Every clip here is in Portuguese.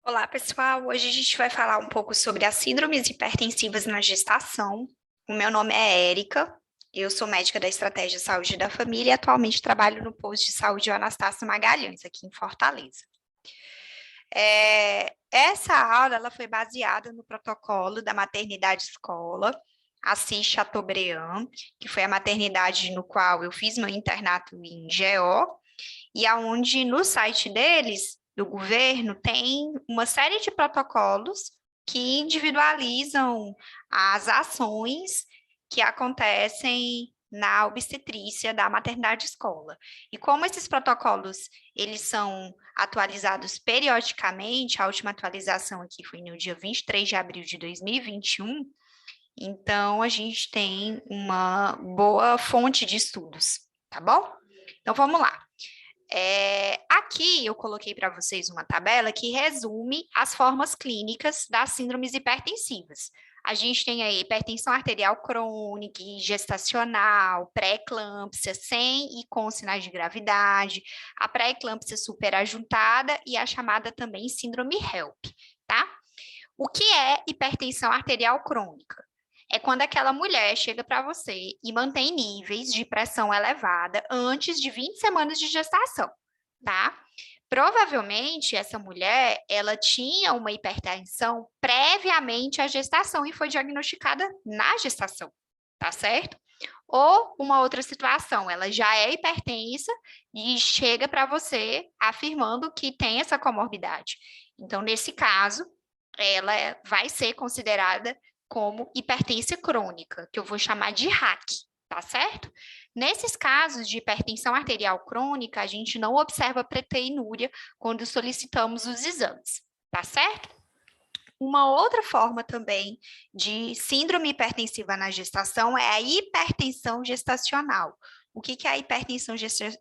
Olá, pessoal. Hoje a gente vai falar um pouco sobre as síndromes hipertensivas na gestação. O meu nome é Érica, eu sou médica da Estratégia Saúde da Família e atualmente trabalho no posto de saúde Anastácio Magalhães, aqui em Fortaleza. Essa aula ela foi baseada no protocolo da maternidade escola, Assis Chateaubriand, que foi a maternidade no qual eu fiz meu internato em GO, e aonde no site deles, do governo, tem uma série de protocolos que individualizam as ações que acontecem na obstetrícia da maternidade escola. E como esses protocolos, eles são atualizados periodicamente, a última atualização aqui foi no dia 23 de abril de 2021, então a gente tem uma boa fonte de estudos, tá bom? Então vamos lá. Aqui eu coloquei para vocês uma tabela que resume as formas clínicas das síndromes hipertensivas. A gente tem aí hipertensão arterial crônica, gestacional, pré-eclâmpsia sem e com sinais de gravidade, a pré-eclâmpsia superajuntada e a chamada também síndrome HELP, tá? O que é hipertensão arterial crônica? É quando aquela mulher chega para você e mantém níveis de pressão elevada antes de 20 semanas de gestação, tá? Provavelmente essa mulher, ela tinha uma hipertensão previamente à gestação e foi diagnosticada na gestação, tá certo? Ou uma outra situação, ela já é hipertensa e chega para você afirmando que tem essa comorbidade. Então, nesse caso, ela vai ser considerada como hipertensão crônica, que eu vou chamar de HAC, tá certo? Nesses casos de hipertensão arterial crônica, a gente não observa proteinúria quando solicitamos os exames, tá certo? Uma outra forma também de síndrome hipertensiva na gestação é a hipertensão gestacional. O que é a hipertensão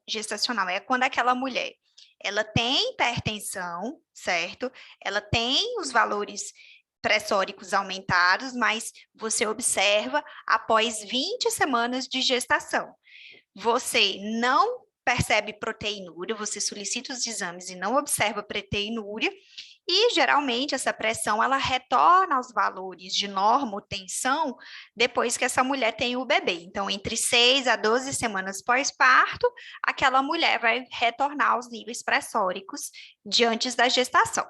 gestacional? É quando aquela mulher ela tem hipertensão, certo? Ela tem os valores pressóricos aumentados, mas você observa após 20 semanas de gestação. Você não percebe proteinúria, você solicita os exames e não observa proteinúria, e geralmente essa pressão ela retorna aos valores de normotensão depois que essa mulher tem o bebê. Então, entre 6 a 12 semanas pós-parto, aquela mulher vai retornar aos níveis pressóricos de antes da gestação,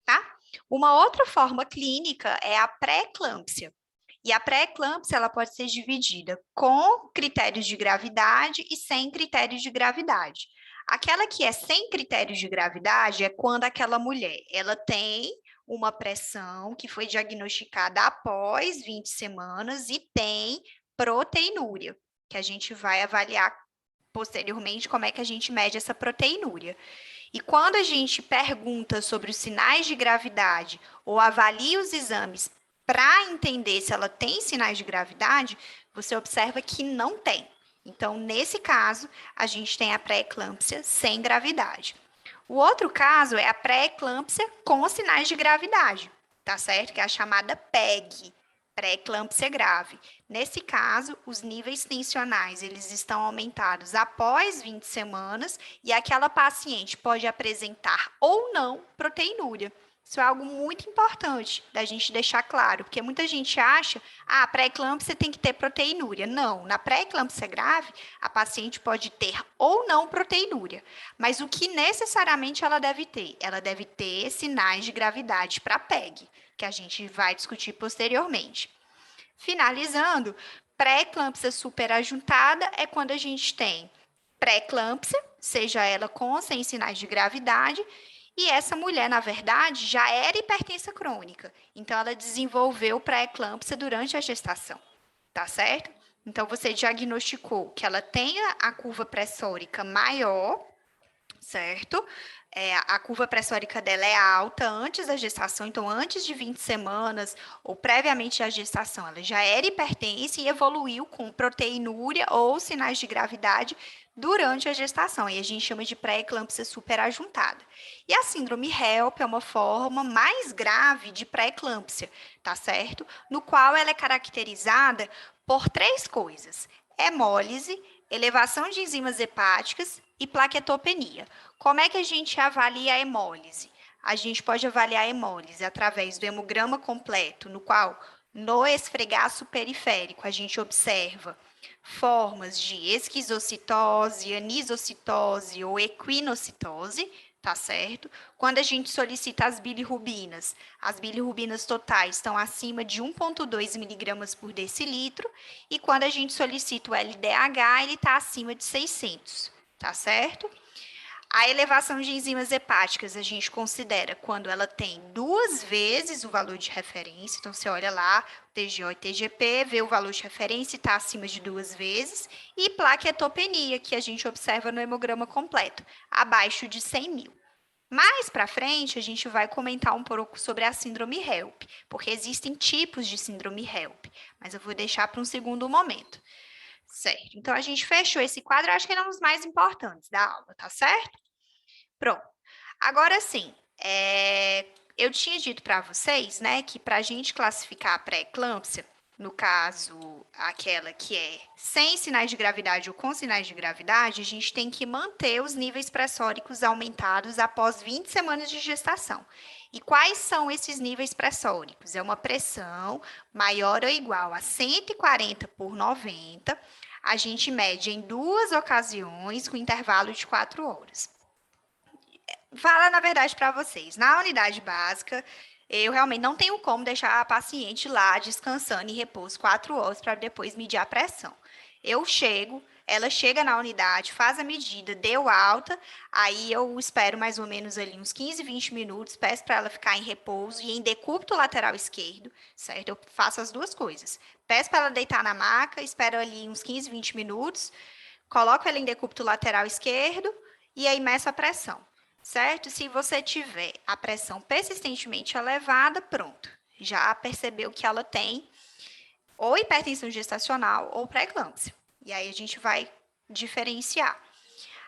tá? Uma outra forma clínica é a pré-eclâmpsia. E a pré-eclâmpsia ela pode ser dividida com critérios de gravidade e sem critérios de gravidade. Aquela que é sem critérios de gravidade é quando aquela mulher ela tem uma pressão que foi diagnosticada após 20 semanas e tem proteinúria, que a gente vai avaliar posteriormente como é que a gente mede essa proteinúria. E quando a gente pergunta sobre os sinais de gravidade ou avalia os exames para entender se ela tem sinais de gravidade, você observa que não tem. Então, nesse caso, a gente tem a pré-eclâmpsia sem gravidade. O outro caso é a pré-eclâmpsia com sinais de gravidade, tá certo? Que é a chamada PEG, pré-eclâmpsia grave. Nesse caso, os níveis tensionais eles estão aumentados após 20 semanas e aquela paciente pode apresentar ou não proteinúria. Isso é algo muito importante da gente deixar claro, porque muita gente acha, pré-eclâmpsia tem que ter proteinúria. Não, na pré-eclâmpsia grave, a paciente pode ter ou não proteinúria. Mas o que necessariamente ela deve ter? Ela deve ter sinais de gravidade para PEG, que a gente vai discutir posteriormente. Finalizando, pré-eclâmpsia superajuntada é quando a gente tem pré-eclâmpsia, seja ela com ou sem sinais de gravidade, e essa mulher, na verdade, já era hipertensa crônica. Então, ela desenvolveu pré-eclâmpsia durante a gestação, tá certo? Então, você diagnosticou que ela tem a curva pressórica maior, certo? A curva pressórica dela é alta antes da gestação, então antes de 20 semanas ou previamente à gestação, ela já era hipertensa e evoluiu com proteinúria ou sinais de gravidade durante a gestação, e a gente chama de pré-eclâmpsia superajuntada. E a síndrome HELP é uma forma mais grave de pré-eclâmpsia, tá certo? No qual ela é caracterizada por três coisas: hemólise, elevação de enzimas hepáticas e plaquetopenia. Como é que a gente avalia a hemólise? a gente pode avaliar a hemólise através do hemograma completo, no qual, no esfregaço periférico, a gente observa formas de esquizocitose, anisocitose ou equinocitose, tá certo? Quando a gente solicita as bilirrubinas totais estão acima de 1,2 miligramas por decilitro, e quando a gente solicita o LDH, ele está acima de 600, tá certo? A elevação de enzimas hepáticas a gente considera quando ela tem 2 vezes o valor de referência. Então, você olha lá, TGO e TGP, vê o valor de referência e está acima de 2 vezes. E plaquetopenia, que a gente observa no hemograma completo, abaixo de 100 mil. Mais para frente, a gente vai comentar um pouco sobre a síndrome HELP, porque existem tipos de síndrome HELP, mas eu vou deixar para um segundo momento. Certo, então a gente fechou esse quadro, acho que ele é um dos mais importantes da aula, tá certo? Pronto. Agora sim, eu tinha dito para vocês, né, que para a gente classificar a pré-eclâmpsia, no caso, aquela que é sem sinais de gravidade ou com sinais de gravidade, a gente tem que manter os níveis pressóricos aumentados após 20 semanas de gestação. E quais são esses níveis pressóricos? É uma pressão maior ou igual a 140 por 90. A gente mede em 2 ocasiões, com intervalo de 4 horas. Fala na verdade para vocês, na unidade básica, eu realmente não tenho como deixar a paciente lá descansando em repouso 4 horas para depois medir a pressão. Eu chego, ela chega na unidade, faz a medida, deu alta, aí eu espero mais ou menos ali uns 15, 20 minutos, peço para ela ficar em repouso e em decúbito lateral esquerdo, certo? Eu faço as duas coisas. Peço para ela deitar na maca, espero ali uns 15, 20 minutos, coloco ela em decúbito lateral esquerdo e aí meço a pressão. Certo? Se você tiver a pressão persistentemente elevada, pronto. Já percebeu que ela tem ou hipertensão gestacional ou pré-eclâmpsia. E aí a gente vai diferenciar.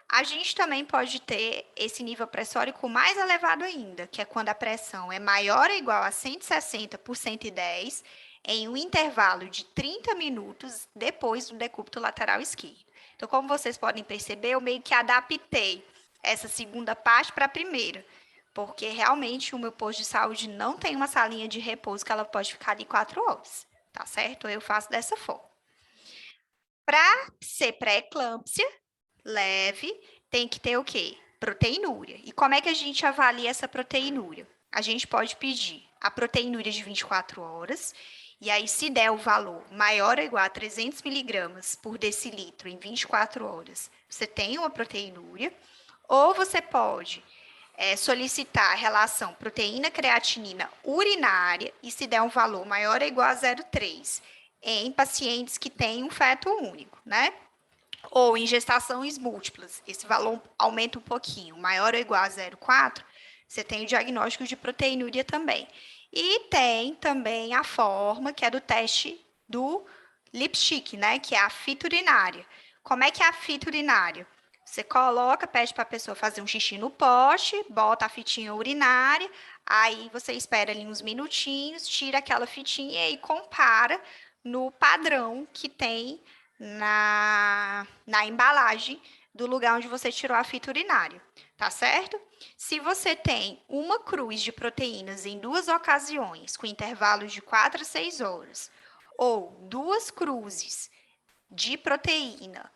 A gente também pode ter esse nível pressórico mais elevado ainda, que é quando a pressão é maior ou igual a 160 por 110 em um intervalo de 30 minutos depois do decúbito lateral esquerdo. Então, como vocês podem perceber, eu meio que adaptei essa segunda parte para a primeira, porque realmente o meu posto de saúde não tem uma salinha de repouso que ela pode ficar ali 4 horas, tá certo? Eu faço dessa forma. Para ser pré-eclâmpsia leve, tem que ter o quê? Proteinúria. E como é que a gente avalia essa proteinúria? A gente pode pedir a proteinúria de 24 horas, e aí se der o valor maior ou igual a 300 miligramas por decilitro em 24 horas, você tem uma proteinúria. Ou você pode solicitar a relação proteína-creatinina urinária e se der um valor maior ou igual a 0,3 em pacientes que têm um feto único, né? Ou em gestações múltiplas, esse valor aumenta um pouquinho, maior ou igual a 0,4, você tem o diagnóstico de proteinúria também. E tem também a forma, que é do teste do Lipstick, né? Que é a fita urinária. Como é que é a fita urinária? Você coloca, pede para a pessoa fazer um xixi no pote, bota a fitinha urinária, aí você espera ali uns minutinhos, tira aquela fitinha e compara no padrão que tem na embalagem do lugar onde você tirou a fita urinária, tá certo? Se você tem uma cruz de proteínas em 2 ocasiões, com intervalos de 4 a 6 horas, ou 2 cruzes de proteína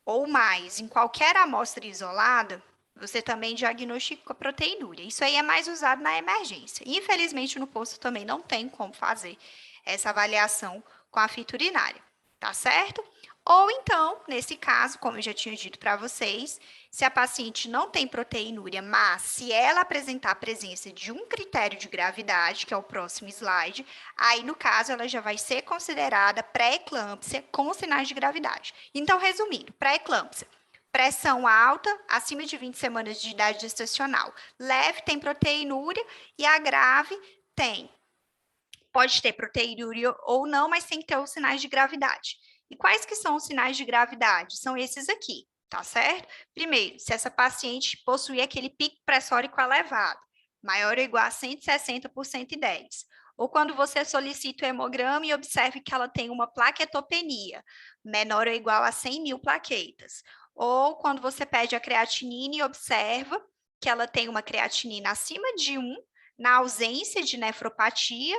ou mais em qualquer amostra isolada, você também diagnostica proteinúria. Isso aí é mais usado na emergência. Infelizmente, no posto também não tem como fazer essa avaliação com a fita urinária, tá certo? Ou então, nesse caso, como eu já tinha dito para vocês, se a paciente não tem proteinúria, mas se ela apresentar a presença de um critério de gravidade, que é o próximo slide, aí, no caso, ela já vai ser considerada pré-eclâmpsia com sinais de gravidade. Então, resumindo, pré-eclâmpsia, pressão alta, acima de 20 semanas de idade gestacional. Leve tem proteinúria e a grave tem. Pode ter proteinúria ou não, mas tem que ter os sinais de gravidade. E quais que são os sinais de gravidade? São esses aqui, tá certo? Primeiro, se essa paciente possuir aquele pico pressórico elevado, maior ou igual a 160 por 110. Ou quando você solicita o hemograma e observe que ela tem uma plaquetopenia, menor ou igual a 100 mil plaquetas. Ou quando você pede a creatinina e observa que ela tem uma creatinina acima de 1, na ausência de nefropatia,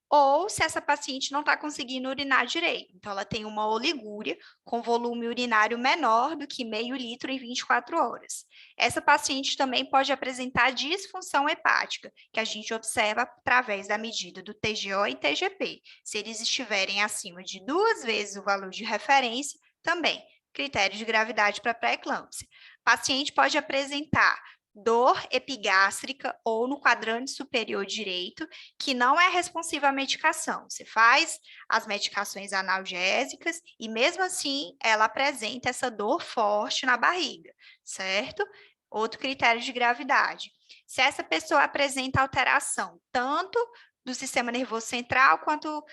ou se essa paciente não está conseguindo urinar direito. Então, ela tem uma oligúria com volume urinário menor do que meio litro em 24 horas. Essa paciente também pode apresentar disfunção hepática, que a gente observa através da medida do TGO e TGP. Se eles estiverem acima de 2 vezes o valor de referência, também critério de gravidade para pré-eclâmpsia. Paciente pode apresentar dor epigástrica ou no quadrante superior direito, que não é responsiva à medicação. Você faz as medicações analgésicas e, mesmo assim, ela apresenta essa dor forte na barriga, certo? Outro critério de gravidade. Se essa pessoa apresenta alteração tanto do sistema nervoso central quanto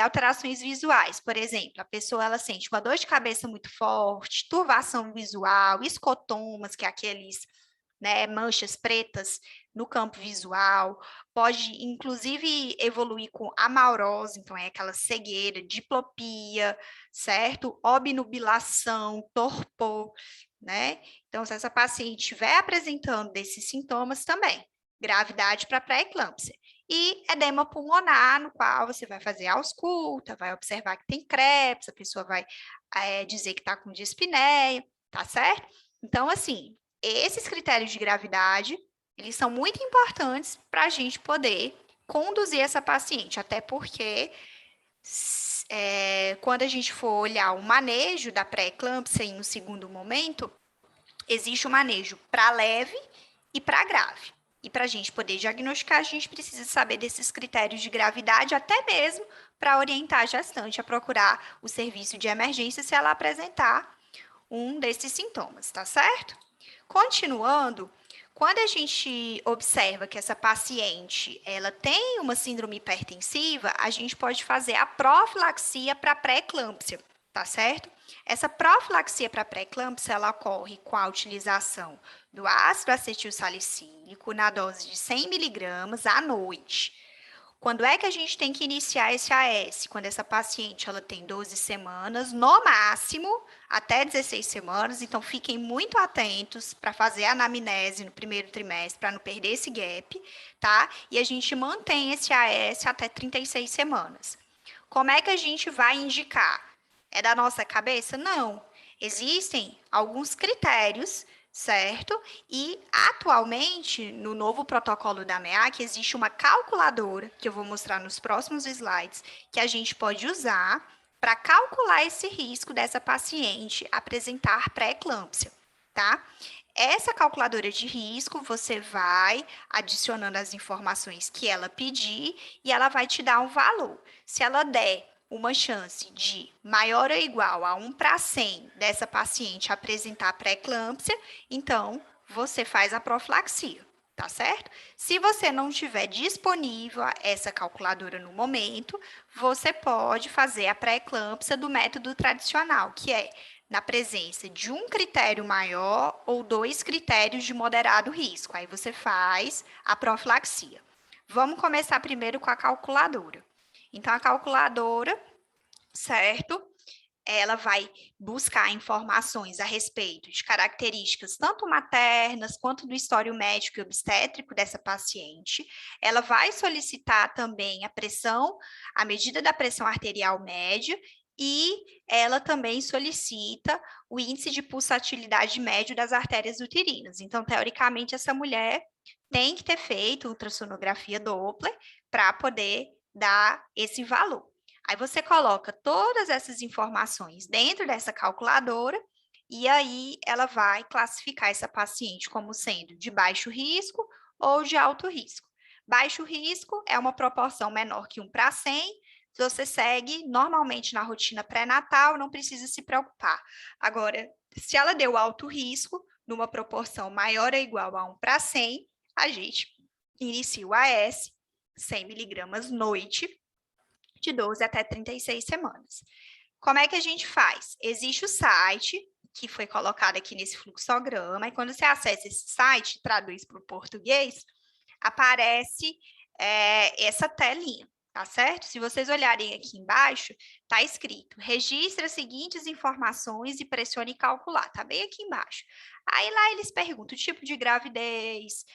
alterações visuais, por exemplo, a pessoa ela sente uma dor de cabeça muito forte, turvação visual, escotomas, que é aqueles manchas pretas no campo visual, pode inclusive evoluir com amaurose, então é aquela cegueira, diplopia, certo? Obnubilação, torpor, né? Então, se essa paciente estiver apresentando desses sintomas também, gravidade para pré-eclâmpsia. E edema pulmonar, no qual você vai fazer a ausculta, vai observar que tem crepes, a pessoa vai dizer que está com dispneia, tá certo? Então, assim, esses critérios de gravidade, eles são muito importantes para a gente poder conduzir essa paciente, até porque quando a gente for olhar o manejo da pré-eclâmpsia em um segundo momento, existe o manejo para leve e para grave. E para a gente poder diagnosticar, a gente precisa saber desses critérios de gravidade, até mesmo para orientar a gestante a procurar o serviço de emergência se ela apresentar um desses sintomas, tá certo? Continuando, quando a gente observa que essa paciente ela tem uma síndrome hipertensiva, a gente pode fazer a profilaxia para pré-eclâmpsia, tá certo? Essa profilaxia para pré-eclâmpsia ela ocorre com a utilização do ácido acetilsalicílico na dose de 100 miligramas à noite. Quando é que a gente tem que iniciar esse AS? Quando essa paciente ela tem 12 semanas, no máximo, até 16 semanas. Então, fiquem muito atentos para fazer a anamnese no primeiro trimestre, para não perder esse gap, tá? E a gente mantém esse AS até 36 semanas. Como é que a gente vai indicar? É da nossa cabeça? Não. Existem alguns critérios, certo? E, atualmente, no novo protocolo da MEAC, existe uma calculadora, que eu vou mostrar nos próximos slides, que a gente pode usar para calcular esse risco dessa paciente apresentar pré-eclâmpsia, tá? Essa calculadora de risco, você vai adicionando as informações que ela pedir e ela vai te dar um valor. Se ela der uma chance de maior ou igual a 1 para 100 dessa paciente apresentar pré-eclâmpsia, então você faz a profilaxia, tá certo? Se você não tiver disponível essa calculadora no momento, você pode fazer a pré-eclâmpsia do método tradicional, que é na presença de um critério maior ou 2 critérios de moderado risco. Aí você faz a profilaxia. Vamos começar primeiro com a calculadora. Então, a calculadora, certo? Ela vai buscar informações a respeito de características tanto maternas quanto do histórico médico e obstétrico dessa paciente. Ela vai solicitar também a pressão, a medida da pressão arterial média e ela também solicita o índice de pulsatilidade médio das artérias uterinas. Então, teoricamente, essa mulher tem que ter feito ultrassonografia Doppler para poder dar esse valor. Aí você coloca todas essas informações dentro dessa calculadora e aí ela vai classificar essa paciente como sendo de baixo risco ou de alto risco. Baixo risco é uma proporção menor que 1 para 100. Se você segue normalmente na rotina pré-natal, não precisa se preocupar. Agora, se ela deu alto risco, numa proporção maior ou igual a 1 para 100, a gente inicia o AS, 100 miligramas noite, de 12 até 36 semanas. Como é que a gente faz? Existe o site, que foi colocado aqui nesse fluxograma, e quando você acessa esse site, traduz para o português, aparece essa telinha, tá certo? Se vocês olharem aqui embaixo, tá escrito, registre as seguintes informações e pressione calcular, tá bem aqui embaixo. Aí lá eles perguntam o tipo de gravidez,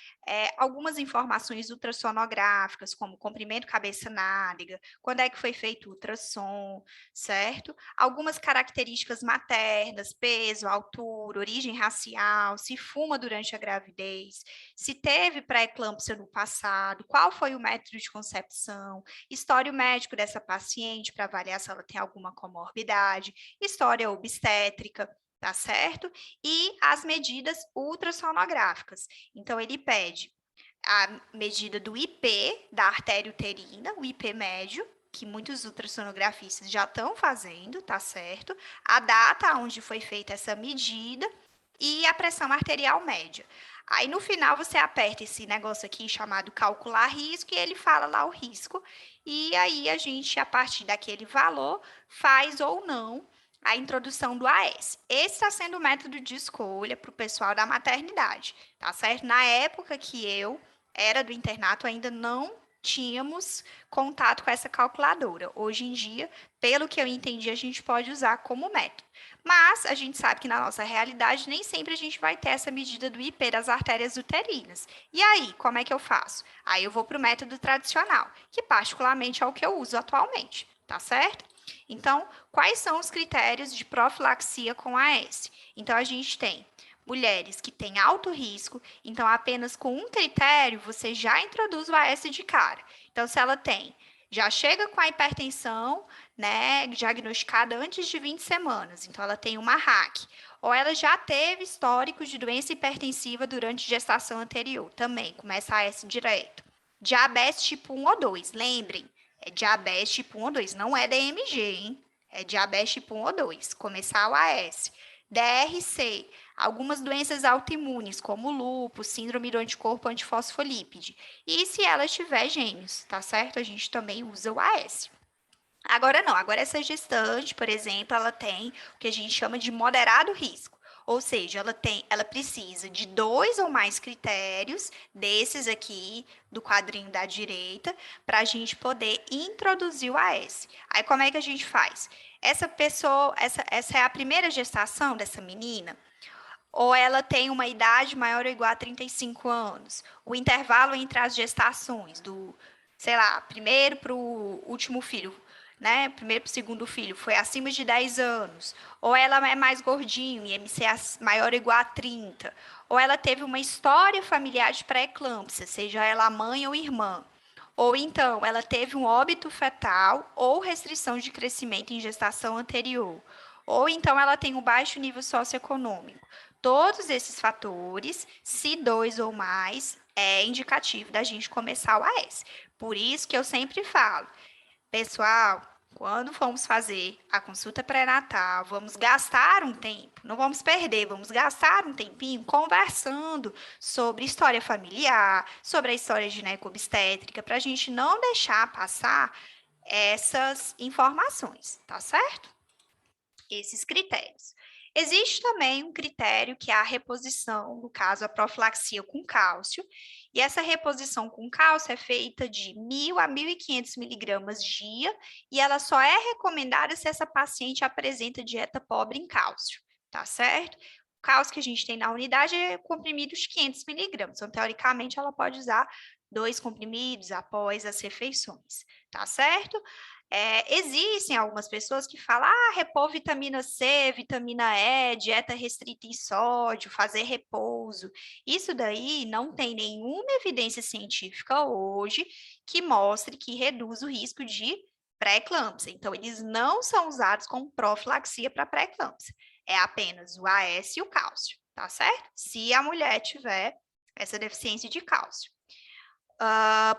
algumas informações ultrassonográficas, como comprimento cabeça-nádega, quando é que foi feito o ultrassom, certo? Algumas características maternas, peso, altura, origem racial, se fuma durante a gravidez, se teve pré-eclâmpsia no passado, qual foi o método de concepção, histórico médico dessa paciente para avaliar se ela tem alguma comorbidade, história obstétrica, tá certo? E as medidas ultrassonográficas. Então, ele pede a medida do IP da artéria uterina, o IP médio, que muitos ultrassonografistas já estão fazendo, tá certo? A data onde foi feita essa medida e a pressão arterial média. Aí no final você aperta esse negócio aqui chamado calcular risco e ele fala lá o risco. E aí a gente, a partir daquele valor, faz ou não a introdução do AS. Esse está sendo o método de escolha para o pessoal da maternidade, tá certo? Na época que eu era do internato, ainda não tínhamos contato com essa calculadora. Hoje em dia, pelo que eu entendi, a gente pode usar como método. Mas a gente sabe que na nossa realidade nem sempre a gente vai ter essa medida do IP das artérias uterinas. E aí, como é que eu faço? Aí eu vou para o método tradicional, que particularmente é o que eu uso atualmente, tá certo? Então, quais são os critérios de profilaxia com AS? Então, a gente tem mulheres que têm alto risco, então apenas com um critério você já introduz o AS de cara. Então, se ela tem, já chega com a hipertensão, né, diagnosticada antes de 20 semanas, então ela tem uma RAC, ou ela já teve histórico de doença hipertensiva durante gestação anterior, também começa a AS direto. Diabetes tipo 1 ou 2, lembrem, é diabetes tipo 1 ou 2, não é DMG, hein? É diabetes tipo 1 ou 2, começar o AS. DRC, algumas doenças autoimunes, como lúpus, síndrome do anticorpo antifosfolípide. E se ela tiver gêmeos, tá certo? A gente também usa o AS. Agora não, agora essa gestante, por exemplo, ela tem o que a gente chama de moderado risco. Ou seja, ela precisa de 2 ou mais critérios desses aqui do quadrinho da direita para a gente poder introduzir o AS. Aí como é que a gente faz? Essa pessoa, essa é a primeira gestação dessa menina? Ou ela tem uma idade maior ou igual a 35 anos? O intervalo entre as gestações, do, sei lá, primeiro para o último filho, né? Primeiro para o segundo filho, foi acima de 10 anos. Ou ela é mais gordinho, IMC maior ou igual a 30. Ou ela teve uma história familiar de pré-eclâmpsia, seja ela mãe ou irmã. Ou então, ela teve um óbito fetal ou restrição de crescimento em gestação anterior. Ou então, ela tem um baixo nível socioeconômico. Todos esses fatores, se 2 ou mais, é indicativo da gente começar o AS. Por isso que eu sempre falo, pessoal, quando formos fazer a consulta pré-natal, vamos gastar um tempo, não vamos perder, vamos gastar um tempinho conversando sobre história familiar, sobre a história gineco-obstétrica, para a gente não deixar passar essas informações, tá certo? Esses critérios. Existe também um critério que é a reposição, no caso, a profilaxia com cálcio, e essa reposição com cálcio é feita de 1.000 a 1.500 miligramas dia, e ela só é recomendada se essa paciente apresenta dieta pobre em cálcio, tá certo? O cálcio que a gente tem na unidade é comprimido de 500 miligramas, então, teoricamente, ela pode usar 2 comprimidos após as refeições, tá certo? Existem algumas pessoas que falam, repor vitamina C, vitamina E, dieta restrita em sódio, fazer repouso. Isso daí não tem nenhuma evidência científica hoje que mostre que reduz o risco de pré-eclâmpsia. Então, eles não são usados como profilaxia para pré-eclâmpsia. É apenas o AS e o cálcio, tá certo? Se a mulher tiver essa deficiência de cálcio.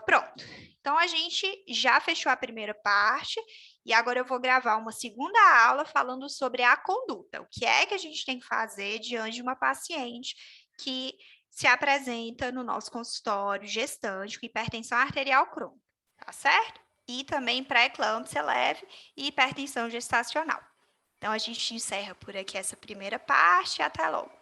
Pronto. Então, a gente já fechou a primeira parte e agora eu vou gravar uma segunda aula falando sobre a conduta. O que é que a gente tem que fazer diante de uma paciente que se apresenta no nosso consultório gestante com hipertensão arterial crônica, tá certo? E também pré-eclâmpsia leve e hipertensão gestacional. Então, a gente encerra por aqui essa primeira parte e até logo.